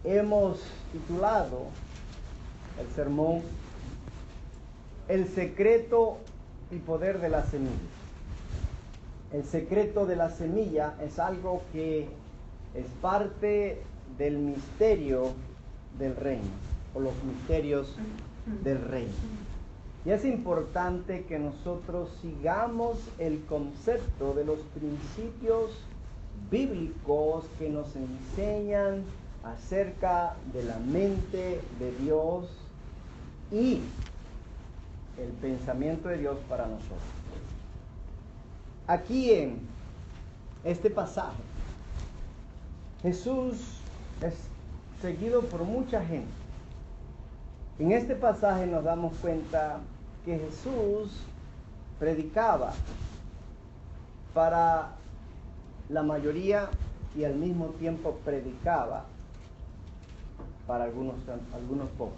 hemos titulado el sermón El secreto y poder de la semilla. El secreto de la semilla es algo que es parte del misterio del reino, o los misterios del reino. Y es importante que nosotros sigamos el concepto de los principios bíblicos que nos enseñan acerca de la mente de Dios y el pensamiento de Dios para nosotros. Aquí en este pasaje, Jesús es seguido por mucha gente. En este pasaje nos damos cuenta que Jesús predicaba para la mayoría y al mismo tiempo predicaba para algunos pocos.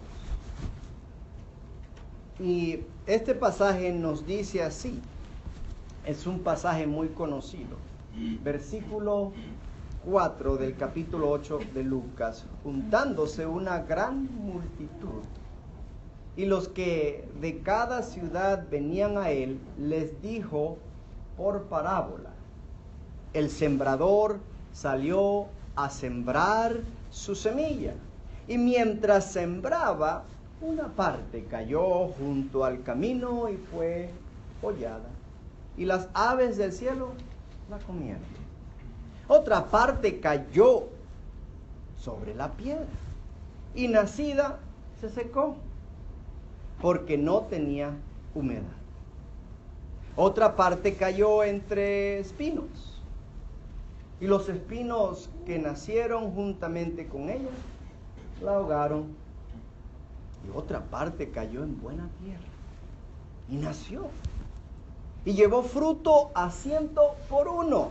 Y este pasaje nos dice así, es un pasaje muy conocido, versículo 4 del capítulo 8 de Lucas: juntándose una gran multitud, y los que de cada ciudad venían a él, les dijo por parábola: el sembrador salió a sembrar su semilla, y mientras sembraba, una parte cayó junto al camino y fue hollada, y las aves del cielo la comieron. Otra parte cayó sobre la piedra, y nacida se secó, porque no tenía humedad. Otra parte cayó entre espinos, y los espinos que nacieron juntamente con ella la ahogaron. Y otra parte cayó en buena tierra, y nació, y llevó fruto a 100 por uno.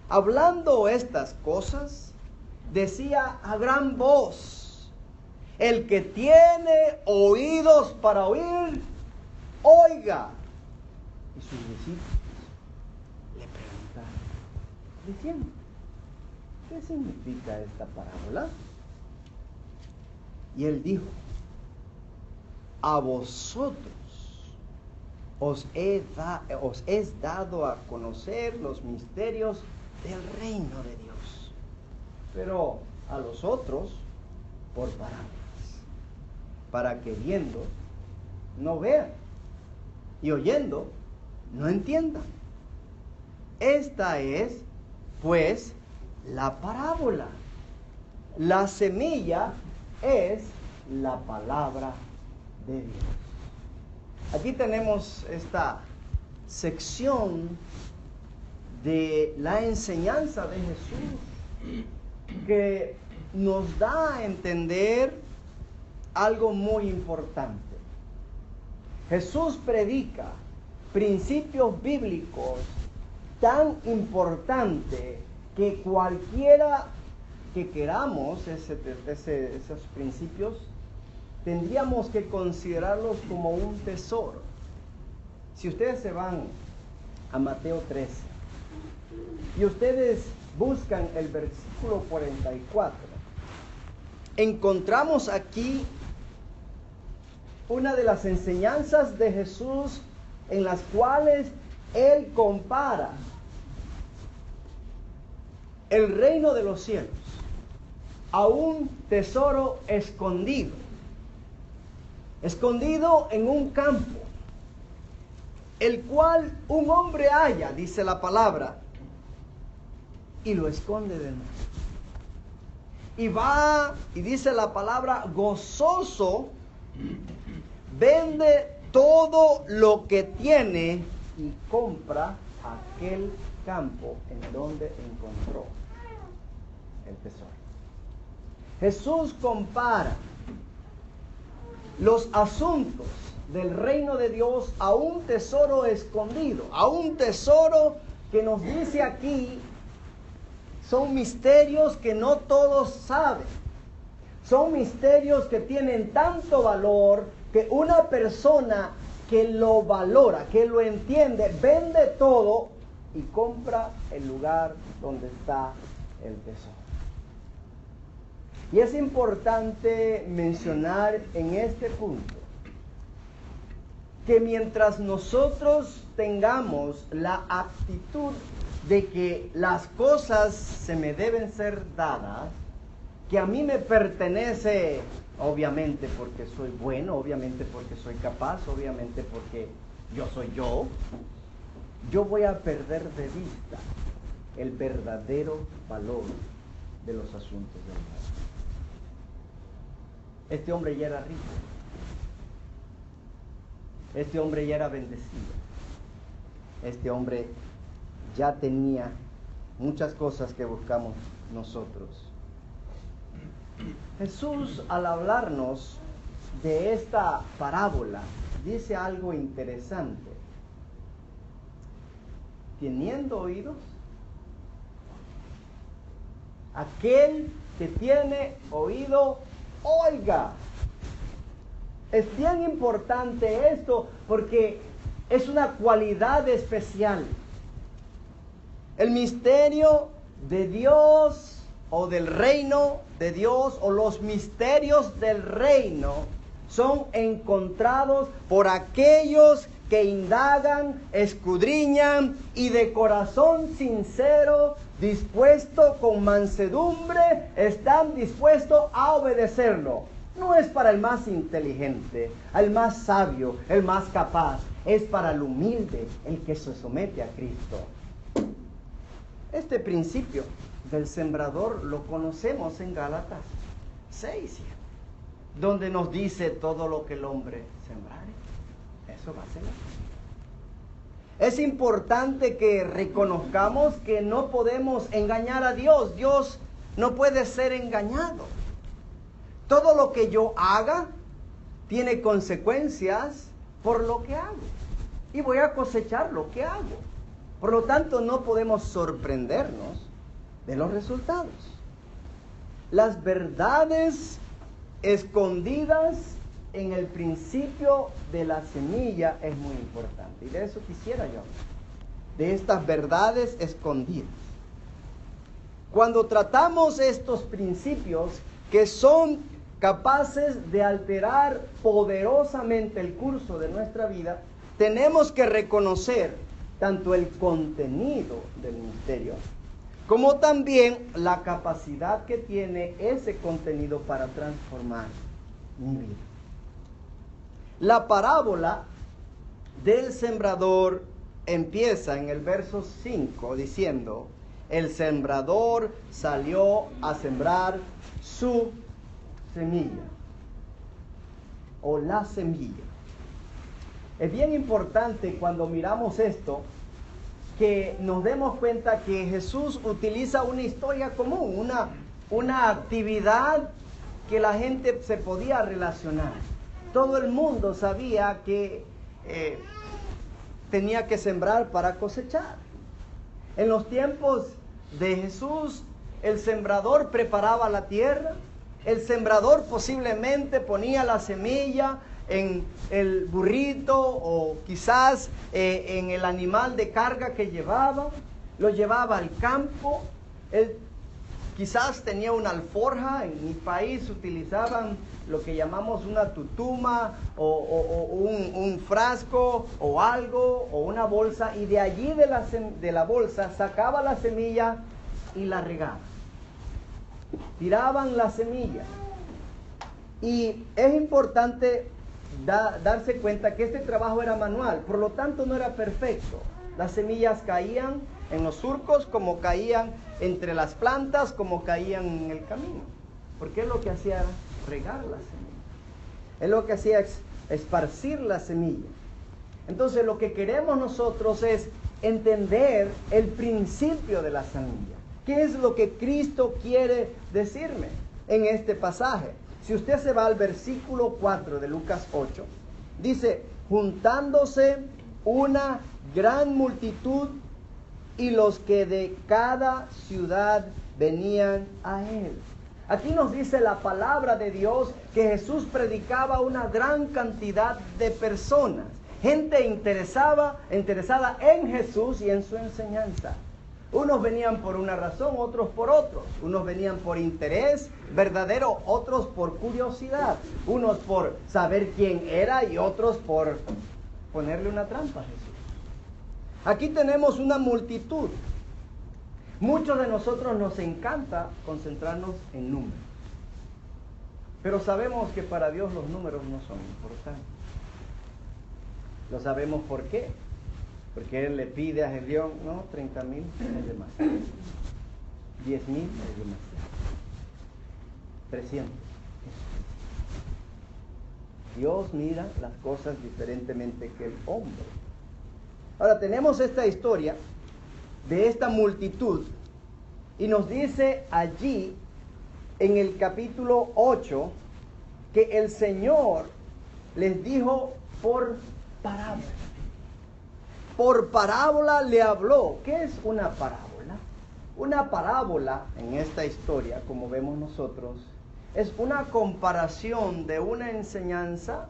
Hablando estas cosas, decía a gran voz: el que tiene oídos para oír, oiga. Y sus discípulos le preguntaron, diciendo: ¿qué significa esta parábola? Y él dijo: a vosotros os es dado a conocer los misterios del reino de Dios, pero a los otros por parábolas, para que viendo no vean, y oyendo no entiendan. Esta es, pues, la parábola. La semilla es la palabra de Dios. Aquí tenemos esta sección de la enseñanza de Jesús que nos da a entender algo muy importante. Jesús predica principios bíblicos tan importantes que cualquiera que queramos esos principios, tendríamos que considerarlos como un tesoro. Si ustedes se van a Mateo 13 y ustedes buscan el versículo 44, encontramos aquí una de las enseñanzas de Jesús en las cuales Él compara el reino de los cielos a un tesoro escondido en un campo, el cual un hombre halla, dice la palabra, y lo esconde de nuevo. Y va, y dice la palabra, gozoso, vende todo lo que tiene y compra aquel campo en donde encontró el tesoro. Jesús compara los asuntos del reino de Dios a un tesoro escondido, a un tesoro que nos dice aquí son misterios que no todos saben. Son misterios que tienen tanto valor que una persona que lo valora, que lo entiende, vende todo y compra el lugar donde está el tesoro. Y es importante mencionar en este punto que mientras nosotros tengamos la actitud de que las cosas se me deben ser dadas, que a mí me pertenece, obviamente porque soy bueno, obviamente porque soy capaz, obviamente porque yo soy yo voy a perder de vista el verdadero valor de los asuntos del mundo. Este hombre ya era rico. Este hombre ya era bendecido. Este hombre ya tenía muchas cosas que buscamos nosotros. Jesús, al hablarnos de esta parábola, dice algo interesante. Teniendo oídos, aquel que tiene oído, oiga. Es bien importante esto porque es una cualidad especial. El misterio de Dios o del reino de Dios o los misterios del reino son encontrados por aquellos que indagan, escudriñan y de corazón sincero, dispuesto con mansedumbre, están dispuestos a obedecerlo. No es para el más inteligente, el más sabio, el más capaz. Es para el humilde, el que se somete a Cristo. Este principio del sembrador lo conocemos en Gálatas 6, donde nos dice todo lo que el hombre sembrare, eso va a ser. Es importante que reconozcamos que no podemos engañar a Dios. Dios no puede ser engañado. Todo lo que yo haga tiene consecuencias por lo que hago. Y voy a cosechar lo que hago. Por lo tanto, no podemos sorprendernos de los resultados. Las verdades escondidas en el principio de la semilla es muy importante. Y de eso quisiera yo hablar. De estas verdades escondidas. Cuando tratamos estos principios que son capaces de alterar poderosamente el curso de nuestra vida, tenemos que reconocer tanto el contenido del misterio, como también la capacidad que tiene ese contenido para transformar mi vida. La parábola del sembrador empieza en el verso 5 diciendo: el sembrador salió a sembrar su semilla o la semilla. Es bien importante cuando miramos esto que nos demos cuenta que Jesús utiliza una historia común, una actividad que la gente se podía relacionar. Todo el mundo sabía que tenía que sembrar para cosechar. En los tiempos de Jesús, el sembrador preparaba la tierra. El sembrador posiblemente ponía la semilla en el burrito o quizás en el animal de carga que llevaba, lo llevaba al campo. Él quizás tenía una alforja. En mi país utilizaban lo que llamamos una tutuma o un frasco o algo o una bolsa, y de allí de la bolsa sacaba la semilla y la regaba. Tiraban la semilla. Y es importante darse cuenta que este trabajo era manual, por lo tanto no era perfecto. Las semillas caían en los surcos, como caían entre las plantas, como caían en el camino. Porque él lo que hacía era regar la semilla. Él lo que hacía es esparcir la semilla. Entonces lo que queremos nosotros es entender el principio de la semilla. ¿Qué es lo que Cristo quiere decirme en este pasaje? Si usted se va al versículo 4 de Lucas 8, dice: juntándose una gran multitud y los que de cada ciudad venían a él. Aquí nos dice la palabra de Dios que Jesús predicaba a una gran cantidad de personas, gente interesada en Jesús y en su enseñanza. Unos venían por una razón, otros por otros. Unos venían por interés verdadero, otros por curiosidad. Unos por saber quién era y otros por ponerle una trampa a Jesús. Aquí tenemos una multitud. Muchos de nosotros nos encanta concentrarnos en números. Pero sabemos que para Dios los números no son importantes. Lo sabemos por qué. Porque Él le pide a Gedeón, no, 30,000 es demasiado. 10,000 es demasiado. 300. Dios mira las cosas diferentemente que el hombre. Ahora tenemos esta historia de esta multitud y nos dice allí en el capítulo 8 que el Señor les dijo por parábola. Por parábola le habló. ¿Qué es una parábola? Una parábola en esta historia, como vemos nosotros, es una comparación de una enseñanza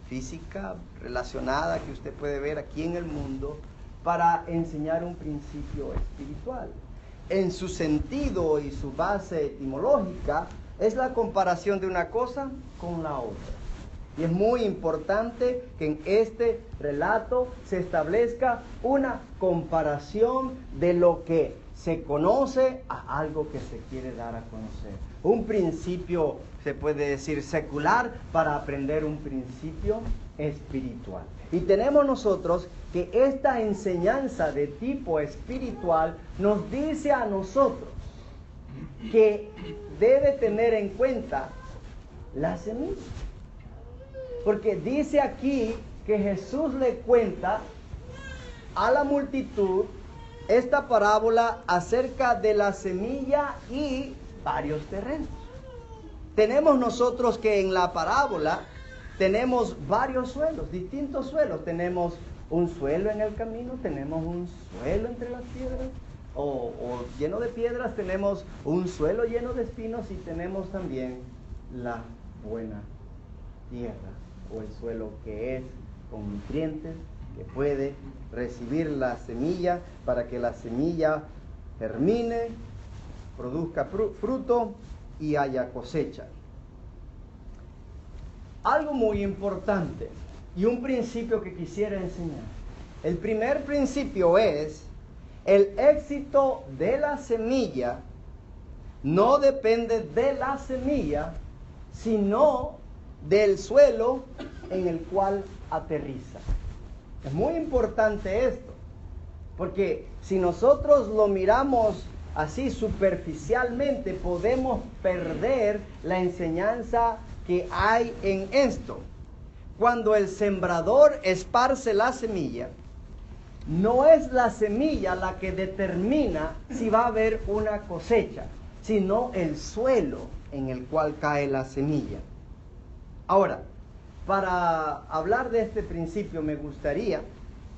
física relacionada que usted puede ver aquí en el mundo para enseñar un principio espiritual. En su sentido y su base etimológica es la comparación de una cosa con la otra. Y es muy importante que en este relato se establezca una comparación de lo que se conoce a algo que se quiere dar a conocer. Un principio, se puede decir, secular para aprender un principio espiritual. Y tenemos nosotros que esta enseñanza de tipo espiritual nos dice a nosotros que debe tener en cuenta la semilla. Porque dice aquí que Jesús le cuenta a la multitud esta parábola acerca de la semilla y varios terrenos. Tenemos nosotros que en la parábola tenemos varios suelos, distintos suelos. Tenemos un suelo en el camino, tenemos un suelo entre las piedras, o lleno de piedras, tenemos un suelo lleno de espinos y tenemos también la buena tierra, o el suelo que es con nutrientes, que puede recibir la semilla para que la semilla germine, produzca fruto y haya cosecha. Algo muy importante y un principio que quisiera enseñar. El primer principio es: el éxito de la semilla no depende de la semilla, sino del suelo en el cual aterriza. Es muy importante esto, porque si nosotros lo miramos así superficialmente, podemos perder la enseñanza que hay en esto. Cuando el sembrador esparce la semilla, no es la semilla la que determina si va a haber una cosecha, sino el suelo en el cual cae la semilla. Ahora, para hablar de este principio me gustaría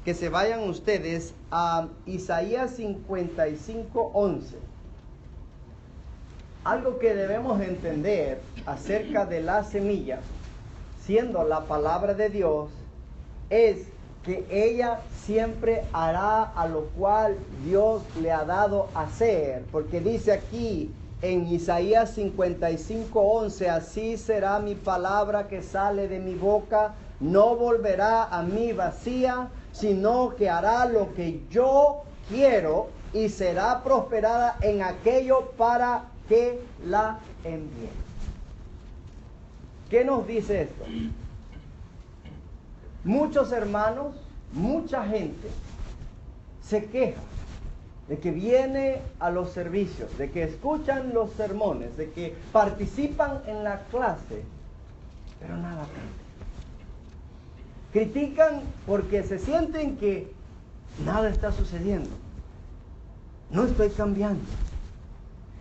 que se vayan ustedes a Isaías 55:11. Algo que debemos entender acerca de la semilla, siendo la palabra de Dios, es que ella siempre hará a lo cual Dios le ha dado hacer, porque dice aquí en Isaías 55:11, así será mi palabra que sale de mi boca, no volverá a mí vacía, sino que hará lo que yo quiero y será prosperada en aquello para que la envíe. ¿Qué nos dice esto? Muchos hermanos, mucha gente se queja de que viene a los servicios, de que escuchan los sermones, de que participan en la clase, pero nada cambia. Critican porque se sienten que nada está sucediendo. No estoy cambiando.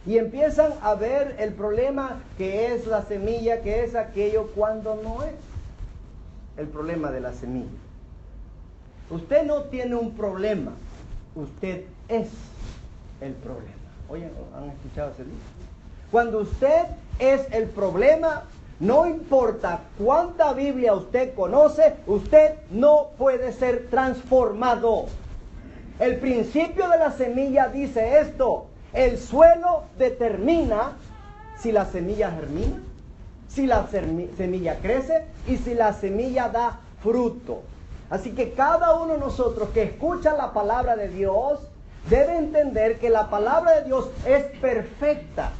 Y empiezan a ver el problema que es la semilla, que es aquello, cuando no es el problema de la semilla. Usted no tiene un problema, usted es el problema. Oye, ¿han escuchado ese dicho? Cuando usted es el problema, no importa cuánta Biblia usted conoce, usted no puede ser transformado. El principio de la semilla dice esto: el suelo determina si la semilla germina, si la semilla crece y si la semilla da fruto. Así que cada uno de nosotros que escucha la palabra de Dios debe entender que la palabra de Dios es perfecta,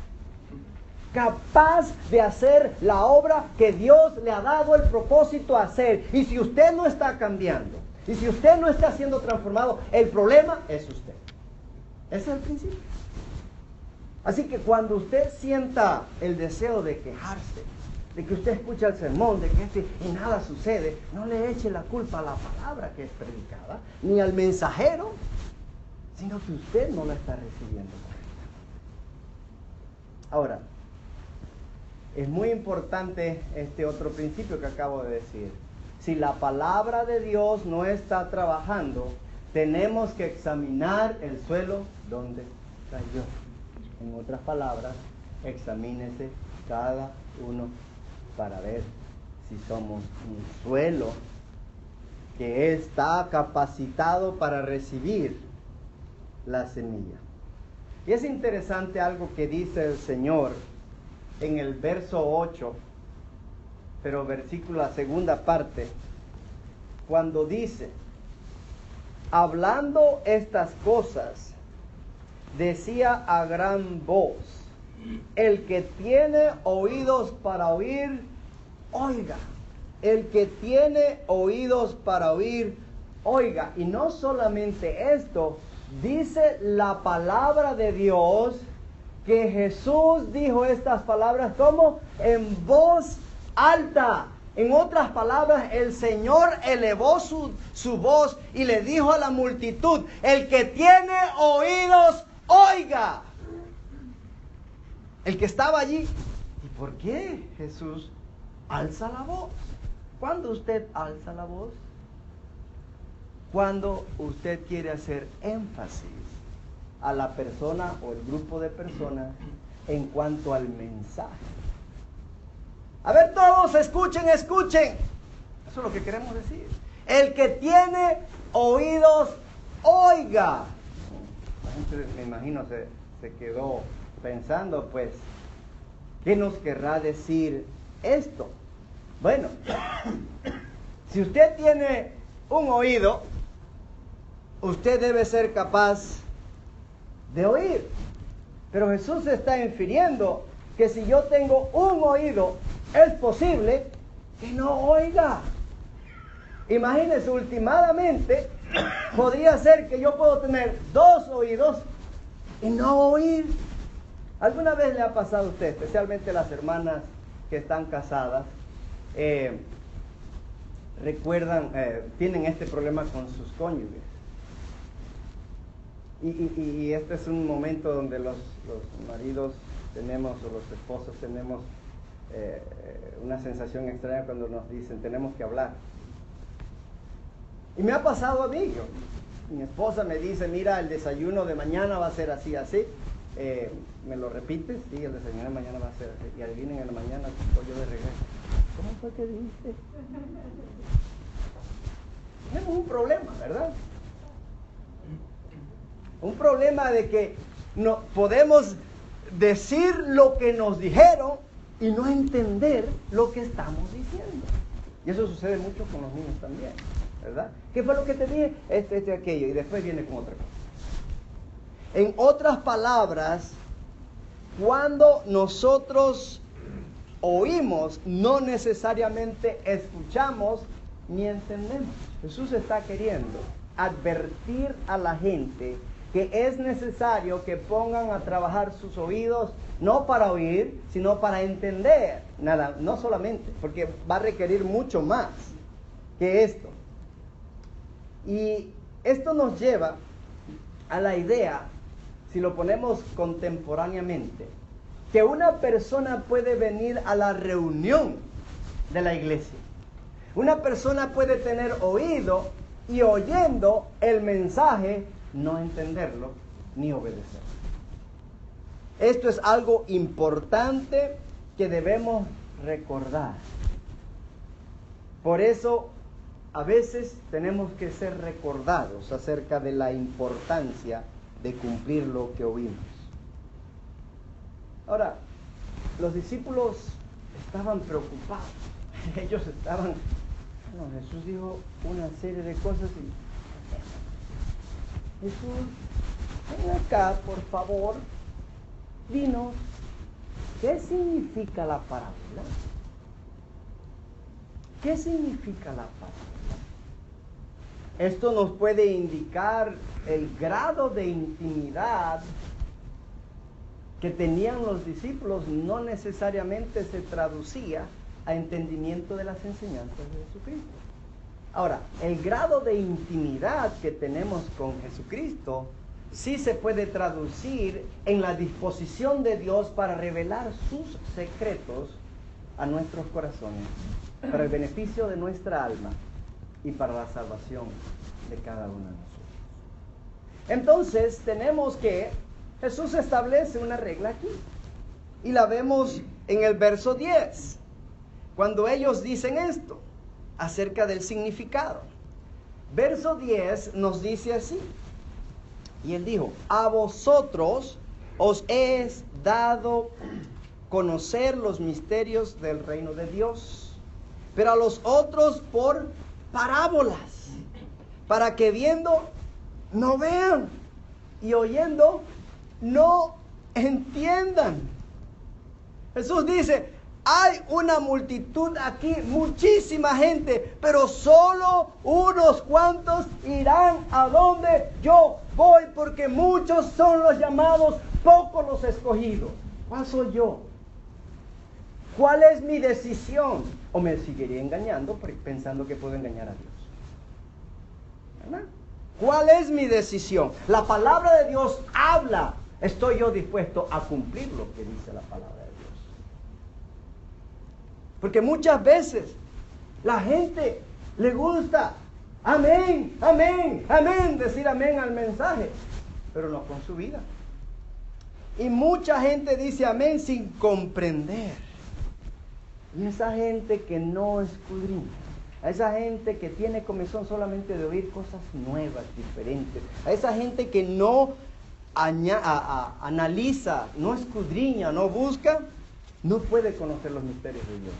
capaz de hacer la obra que Dios le ha dado el propósito a hacer. Y si usted no está cambiando, y si usted no está siendo transformado, el problema es usted. Ese es el principio. Así que cuando usted sienta el deseo de quejarse, de que usted escucha el sermón, de que y nada sucede, no le eche la culpa a la palabra que es predicada, ni al mensajero, sino que usted no la está recibiendo correctamente. Ahora, es muy importante este otro principio que acabo de decir. Si la palabra de Dios no está trabajando, tenemos que examinar el suelo donde cayó. En otras palabras, examínese cada uno para ver si somos un suelo que está capacitado para recibir la semilla. Y es interesante algo que dice el Señor en el verso 8, pero versículo, la segunda parte, cuando dice: hablando estas cosas, decía a gran voz: el que tiene oídos para oír, oiga. El que tiene oídos para oír, oiga. Y no solamente esto, dice la palabra de Dios que Jesús dijo estas palabras como en voz alta. En otras palabras, el Señor elevó su voz y le dijo a la multitud: el que tiene oídos, oiga. El que estaba allí. ¿Y por qué Jesús alza la voz? ¿Cuándo usted alza la voz? Cuando usted quiere hacer énfasis a la persona o el grupo de personas en cuanto al mensaje. A ver, todos escuchen, escuchen. Eso es lo que queremos decir. El que tiene oídos, oiga. La gente, me imagino, se quedó pensando, pues, ¿qué nos querrá decir esto? Bueno, si usted tiene un oído, usted debe ser capaz de oír. Pero Jesús está infiriendo que si yo tengo un oído, es posible que no oiga. Imagínese, últimamente, podría ser que yo puedo tener dos oídos y no oír. ¿Alguna vez le ha pasado a usted, especialmente las hermanas que están casadas, recuerdan, tienen este problema con sus cónyuges? Y este es un momento donde los maridos tenemos, o los esposos tenemos una sensación extraña cuando nos dicen: tenemos que hablar. Y me ha pasado a mí. Mi esposa me dice: mira, el desayuno de mañana va a ser así, así. ¿Me lo repites? Sí, el desayuno de mañana va a ser así. Y adivinen, en la mañana estoy yo de regreso. ¿Cómo fue que dijiste? Tenemos un problema, ¿verdad? Un problema de que no podemos decir lo que nos dijeron y no entender lo que estamos diciendo. Y eso sucede mucho con los niños también, ¿verdad? ¿Qué fue lo que te dije? Aquello, y después viene con otra cosa. En otras palabras, cuando nosotros oímos, no necesariamente escuchamos ni entendemos. Jesús está queriendo advertir a la gente que es necesario que pongan a trabajar sus oídos, no para oír, sino para entender. Nada, no solamente, porque va a requerir mucho más que esto. Y esto nos lleva a la idea, si lo ponemos contemporáneamente, que una persona puede venir a la reunión de la iglesia. Una persona puede tener oído y oyendo el mensaje, no entenderlo ni obedecerlo. Esto es algo importante que debemos recordar. Por eso a veces tenemos que ser recordados acerca de la importancia de cumplir lo que oímos. Ahora, los discípulos estaban preocupados. Ellos estaban, bueno, Jesús dijo una serie de cosas y Jesús, ven acá, por favor, dinos, ¿qué significa la parábola? ¿Qué significa la parábola? Esto nos puede indicar el grado de intimidad que tenían los discípulos. No necesariamente se traducía a entendimiento de las enseñanzas de Jesucristo. Ahora, el grado de intimidad que tenemos con Jesucristo sí se puede traducir en la disposición de Dios para revelar sus secretos a nuestros corazones, para el beneficio de nuestra alma y para la salvación de cada uno de nosotros. Entonces tenemos que Jesús establece una regla aquí y la vemos en el verso 10, cuando ellos dicen esto acerca del significado. Verso 10 nos dice así, y él dijo: a vosotros os es dado conocer los misterios del reino de Dios, pero a los otros por parábolas, para que viendo no vean y oyendo no entiendan. Jesús dice, hay una multitud aquí, muchísima gente, pero solo unos cuantos irán a donde yo voy, porque muchos son los llamados, pocos los escogidos. ¿Cuál soy yo? ¿Cuál es mi decisión? ¿O me seguiré engañando pensando que puedo engañar a Dios? ¿Verdad? ¿Cuál es mi decisión? La palabra de Dios habla. ¿Estoy yo dispuesto a cumplir lo que dice la palabra de Dios? Porque muchas veces la gente le gusta amén, amén, amén, decir amén al mensaje, pero no con su vida. Y mucha gente dice amén sin comprender. Y esa gente que no escudriña, a esa gente que tiene comezón solamente de oír cosas nuevas, diferentes, a esa gente que no analiza, no escudriña, no busca, no puede conocer los misterios de Dios.